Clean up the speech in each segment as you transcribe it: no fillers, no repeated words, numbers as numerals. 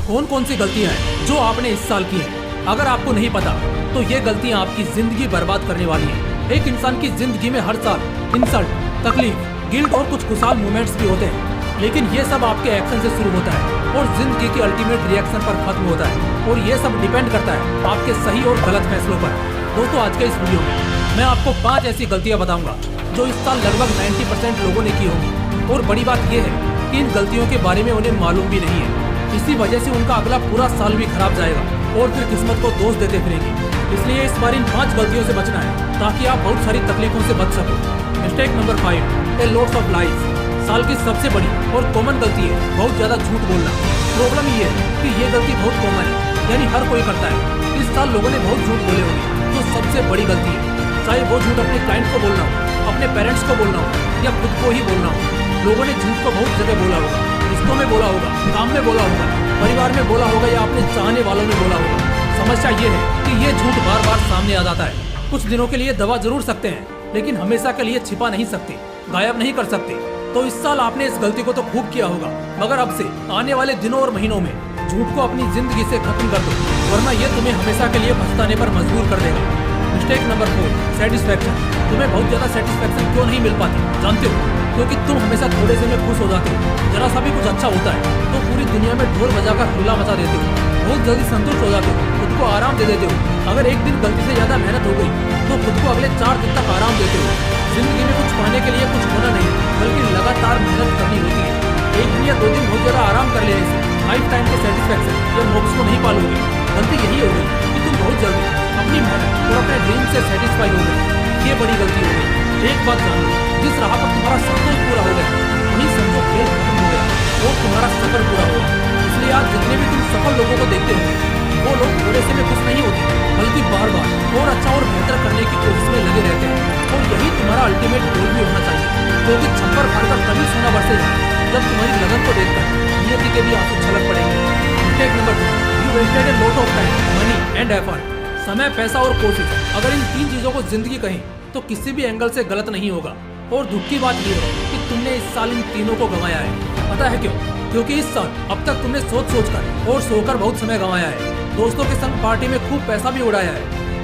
कौन कौन सी गलतियां हैं जो आपने इस साल की हैं। अगर आपको नहीं पता तो ये गलतियां आपकी जिंदगी बर्बाद करने वाली हैं। एक इंसान की जिंदगी में हर साल इंसल्ट, तकलीफ, गिल्ट और कुछ खुशहाल मोमेंट्स भी होते हैं, लेकिन ये सब आपके एक्शन से शुरू होता है और जिंदगी के अल्टीमेट रिएक्शन पर खत्म होता है। और ये सब डिपेंड करता है आपके सही और गलत फैसलों पर। दोस्तों, आज के इस वीडियो में मैं आपको 5 ऐसी गलतियां बताऊंगा जो इस साल लगभग 90% लोगों ने की होंगी। और बड़ी बात यह है कि इन गलतियों के बारे में उन्हें मालूम भी नहीं है। इसी वजह से उनका अगला पूरा साल भी खराब जाएगा और फिर किस्मत को दोष देते फिरेंगे। इसलिए इस बार इन 5 गलतियों से बचना है ताकि आप बहुत सारी तकलीफों से बच सको। Mistake number 5, A lots of lies. साल की सबसे बड़ी और कॉमन गलती है बहुत ज्यादा झूठ बोलना। प्रॉब्लम ये है कि ये गलती बहुत कॉमन है, यानी हर कोई करता है। इस साल लोगों ने बहुत झूठ बोले होंगे, जो सबसे बड़ी गलती है। चाहे वो झूठ अपने क्लाइंट को बोलना हो, अपने पेरेंट्स को बोलना हो या खुद को ही बोलना हो। लोगों ने झूठ को बहुत जगह बोला होगा, रिश्तों में बोला होगा, काम में बोला होगा, परिवार में बोला होगा या अपने चाहने वालों में बोला होगा। समस्या ये है कि ये झूठ बार बार सामने आ जाता है। कुछ दिनों के लिए दबा जरूर सकते हैं, लेकिन हमेशा के लिए छिपा नहीं सकते, गायब नहीं कर सकते। तो इस साल आपने इस गलती को तो खूब किया होगा, मगर अब से आने वाले दिनों और महीनों में झूठ को अपनी जिंदगी से खत्म कर दो, वरना ये तुम्हें हमेशा के लिए पछताने पर मजबूर कर देगा। Mistake number 4, satisfaction. तुम्हें बहुत ज्यादा सेटिस्फेक्शन क्यों नहीं मिल पाती जानते हो? क्योंकि तुम हमेशा थोड़े से में खुश हो जाते हो। जरा सा भी कुछ अच्छा होता है तो पूरी दुनिया में ढोल बजाकर हल्ला मचा देते हो। बहुत जल्दी संतुष्ट हो जाते हो, खुद को आराम दे देते हो। अगर एक दिन गलती से ज्यादा मेहनत हो गई तो खुद को अगले 4 दिन तक आराम देते हो। जिंदगी में कुछ पाने के लिए कुछ होना नहीं, बल्कि लगातार मेहनत करनी होती है। एक दिन या 2 दिन बहुत ज्यादा आराम कर लेने से लाइफ टाइम के सेटिस्फेक्शन या मोक्ष को नहीं पालोगे। गलती यही हो गई कि तुम बहुत जल्दी अपनी मेहनत और अपने ड्रीम से सेटिस्फाई हो गए। ये बड़ी गलती हो गई। एक बात जान लो, जिस राह पर तुम्हारा सपना पूरा हो गया वहीं समझो खेल खत्म हो गया और तुम्हारा सफर पूरा हुआ। इसलिए आज जितने भी तुम सफल लोगों को देखते हो, वो लोग थोड़े से में खुश नहीं होते, बल्कि बार बार और अच्छा और बेहतर करने की कोशिश में लगे रहते हैं। और यही तुम्हारा अल्टीमेट गोल भी होना चाहिए, क्योंकि छप्पर फाड़कर तभी सोना बरसेगा जब तुम्हारी लगन को देखकर नियति के भी आंसू छलक पड़ेंगे। Mistake number 2, you wasted a lot of time, money and effort. समय, पैसा और कोशिश, अगर इन 3 चीजों को जिंदगी कहें तो किसी भी एंगल से गलत नहीं होगा। और दुख की बात यह है कि तुमने इस साल इन तीनों को गंवाया है। पता है क्यों? क्योंकि इस साल अब तक तुमने सोच कर और सोकर बहुत समय गंवाया है। दोस्तों के संग पार्टी में खूब पैसा भी उड़ाया है।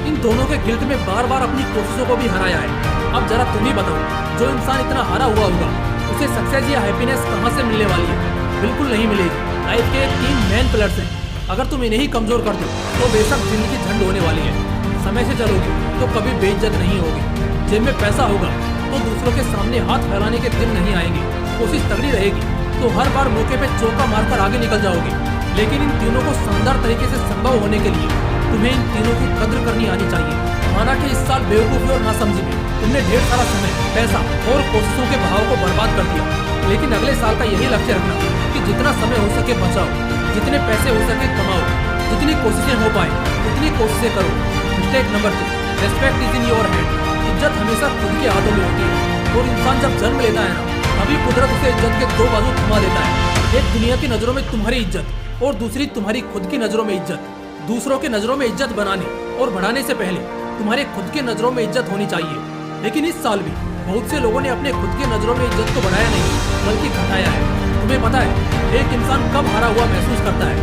इन दोनों के गिल्ट में बार बार अपनी कोशिशों को भी हराया है। अब जरा तुम ही बताओ, जो इंसान इतना हारा हुआ होगा उसे सक्सेस या हैप्पीनेस कहाँ से मिलने वाली है? बिल्कुल नहीं मिलेगी। लाइफ के 3 मेन पिलर्स हैं, अगर तुम इन्हें ही कमजोर कर दो तो बेशक जिंदगी झंड होने वाली है। समय से चलोगे तो कभी बेइज्जत नहीं होगी। जेब में पैसा होगा तो दूसरों के सामने हाथ फैलाने के दिन नहीं आएंगे। कोशिश तगड़ी रहेगी तो हर बार मौके पे चौका मारकर आगे निकल जाओगे। लेकिन इन तीनों को शानदार तरीके से संभव होने के लिए तुम्हें इन तीनों की कद्र करनी आनी चाहिए। माना कि इस साल बेवकूफी और नासमझी में तुमने ढेर सारा समय, पैसा और कोशिशों के बहाव को बर्बाद कर दिया, लेकिन अगले साल का यही लक्ष्य रखना कि जितना समय हो सके बचाओ, जितने पैसे हो सके कमाओ, जितनी कोशिशें हो पाए उतनी कोशिशें करो। Mistake number 2, respect is in your hand. इज्जत हमेशा खुद के हाथों में होती है, और इंसान जब जन्म लेता है ना, तभी कुदरत उसे इज्जत के 2 बाजू थमा देता है। एक दुनिया की नजरों में तुम्हारी इज्जत और दूसरी तुम्हारी खुद की नजरों में इज्जत। दूसरों के नजरों में इज्जत बनाने और बढ़ाने से पहले तुम्हारे खुद के नजरों में इज्जत होनी चाहिए। लेकिन इस साल भी बहुत से लोगों ने अपने खुद के नजरों में इज्जत को बढ़ाया नहीं, बल्कि घटाया है। तुम्हें पता है एक इंसान कब हारा हुआ महसूस करता है?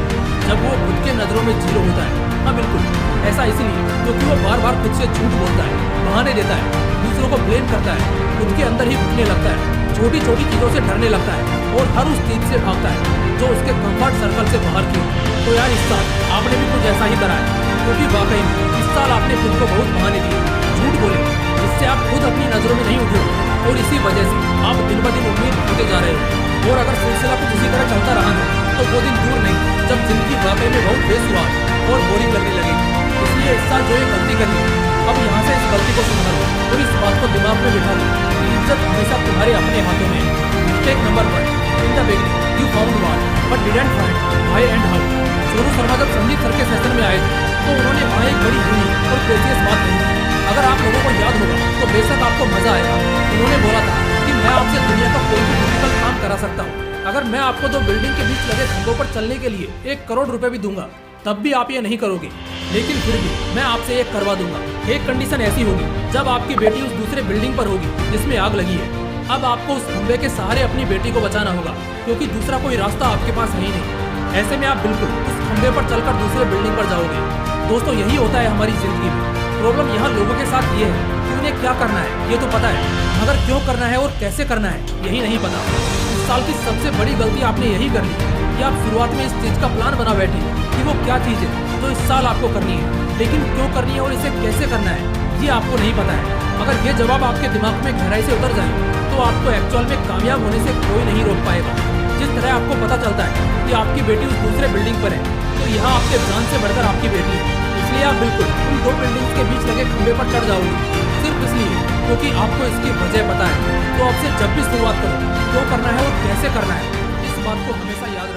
जब वो खुद के नजरों में जीरो होता है। हाँ बिल्कुल, ऐसा इसलिए क्योंकि वो बार बार खुद से झूठ बोलता है, बहाने देता है, दूसरों को ब्लेम करता है, खुद के अंदर ही घुटने लगता है, छोटी छोटी चीजों से डरने लगता है और हर उस चीज से भागता है जो उसके कंफर्ट सर्कल से बाहर की हो। तो यार इस साल आपने भी कुछ ऐसा ही करा है, क्योंकि वाकई में इस साल आपने खुद को बहुत बहाने दिए, झूठ बोले, जिससे आप खुद अपनी नजरों में नहीं उठे हो। और इसी वजह से आप दिन ब दिन उम्मीद होते जा रहे हो। और अगर सिलसिला कुछ इसी तरह चलता रहा ना, तो वो दिन दूर नहीं जब जिंदगी वाकई में बहुत बेसुआद और बोरिंग लगने लगेगी। इसलिए इस साल जो ये गलती करी, अब यहाँ से इस गलती को सुधारो और इस बात को दिमाग में बिठा लो कि इज्जत हमेशा तुम्हारे अपने हाथों में है। Mistake number 1, in the beginning you found one but didn't find why and how. Sonu Sharma जब संगीत सर के सेशन में आए थे तो उन्होंने वहाँ एक बड़ी यूनिक और प्रेशियस बात कही। अगर आप लोगों को याद होगा तो बेशक आपको मजा आएगा। उन्होंने बोला था कि मैं आपसे दुनिया का कोई भी डिफिकल्ट काम करा सकता हूँ। अगर मैं आपको 2 बिल्डिंग के बीच लगे खंभों पर चलने के लिए 1 करोड़ रुपए भी दूंगा, तब भी आप ये नहीं करोगे। लेकिन फिर भी मैं आपसे एक करवा दूंगा। एक कंडीशन ऐसी होगी जब आपकी बेटी उस दूसरे बिल्डिंग पर होगी जिसमें आग लगी है। अब आपको उस खंभे के सहारे अपनी बेटी को बचाना होगा, क्योंकि दूसरा कोई रास्ता आपके पास है ही नहीं। ऐसे में आप बिल्कुल उस खंबे पर चलकर दूसरे बिल्डिंग पर जाओगे। दोस्तों, यही होता है हमारी जिंदगी में। प्रॉब्लम यहाँ लोगों के साथ ये है कि उन्हें क्या करना है ये तो पता है, मगर क्यों करना है और कैसे करना है यही नहीं पता। इस साल की सबसे बड़ी गलती आपने यही कर ली कि आप शुरुआत में इस चीज का प्लान बना बैठे कि वो क्या चीज है जो इस साल आपको करनी है, लेकिन क्यों करनी है और इसे कैसे करना है ये आपको नहीं पता है। अगर ये जवाब आपके दिमाग में गहराई से उतर जाए तो आपको एक्चुअल में कामयाब होने से कोई नहीं रोक पाएगा। जिस तरह आपको पता चलता है कि आपकी बेटी उस दूसरे बिल्डिंग पर है, तो यहाँ आपके जान से बढ़कर आपकी बेटी है, इसलिए आप बिल्कुल उन दो बिल्डिंग्स के बीच लगे खंबे पर चढ़ जाओगे, सिर्फ इसलिए क्योंकि आपको इसकी वजह पता है। तो आपसे जब भी शुरुआत करो, क्यों करना है और कैसे करना है, इस बात को हमेशा याद